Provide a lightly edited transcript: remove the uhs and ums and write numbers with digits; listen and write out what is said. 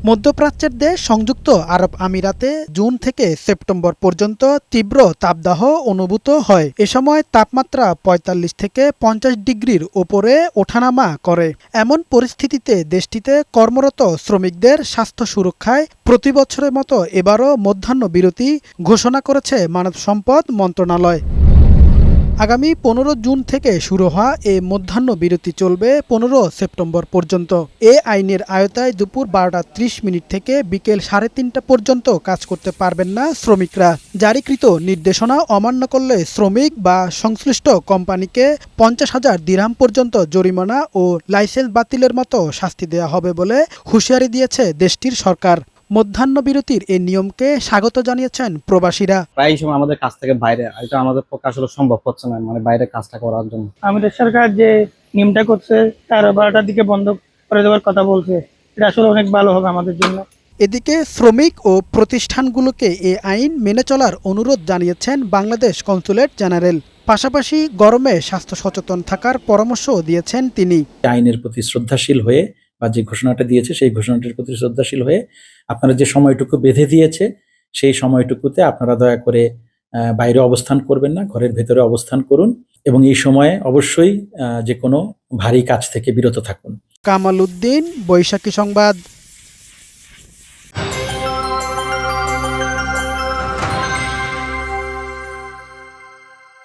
মধ্যপ্রাচ্যের দেশ সংযুক্ত আরব আমিরাতে জুন থেকে সেপ্টেম্বর পর্যন্ত তীব্র তাপদাহ অনুভূত হয়। এ সময় তাপমাত্রা ৪৫ থেকে ৫০ ডিগ্রির ওপরে ওঠানামা করে। এমন পরিস্থিতিতে দেশটিতে কর্মরত শ্রমিকদের স্বাস্থ্য সুরক্ষায় প্রতি বছরের মতো এবারও মধ্যাহ্ন বিরতি ঘোষণা করেছে মানব সম্পদ মন্ত্রণালয়। আগামী ১৫ জুন থেকে শুরু হওয়া এ মধ্যাহ্ন বিরতি চলবে ১৫ সেপ্টেম্বর পর্যন্ত। এ আইনের আওতায় দুপুর ১২টা ৩০ মিনিট থেকে বিকেল ৩:৩০ পর্যন্ত কাজ করতে পারবেন না শ্রমিকরা। জারিকৃত নির্দেশনা অমান্য করলে শ্রমিক বা সংশ্লিষ্ট কোম্পানিকে ৫০,০০০ দিরহাম পর্যন্ত জরিমানা ও লাইসেন্স বাতিলের মতো শাস্তি দেওয়া হবে বলে হুঁশিয়ারি দিয়েছে দেশটির সরকার। মধ্যাহ্ন বিরতির এই নিয়মকে স্বাগত জানিয়েছেন প্রবাসীরা। প্রায় সময় আমাদের কাছ থেকে বাইরে, এটা আমাদের পক্ষে আসলে সম্ভব হচ্ছে না, মানে বাইরে কাজটা করার জন্য। আমাদের সরকার যে নিয়মটা করছে ১২টার দিকে বন্ধ করে দেওয়ার কথা বলছে, এটা আসলে অনেক ভালো হবে আমাদের জন্য। এদিকে শ্রমিক ও প্রতিষ্ঠানগুলোকে এ আইন মেনে চলার অনুরোধ জানিয়েছেন বাংলাদেশ কনস্যুলেট জেনারেল। পাশাপাশি গরমে স্বাস্থ্য সচেতন থাকার পরামর্শও দিয়েছেন তিনি। আইনের প্রতি শ্রদ্ধাশীল হয়ে বা যে ঘোষণাটা দিয়েছে সেই ঘোষণাটির প্রতি শ্রদ্ধাশীল হয়ে আপনারা যে সময়টুকু বেঁধে দিয়েছে সেই সময়টুকুতে আপনারা দয়া করে বাইরে অবস্থান করবেন না, ঘরের ভেতরে অবস্থান করুন এবং এই সময়ে অবশ্যই যে কোনো ভারী কাজ থেকে বিরত থাকুন। কামাল উদ্দিন, বৈশাখী সংবাদ।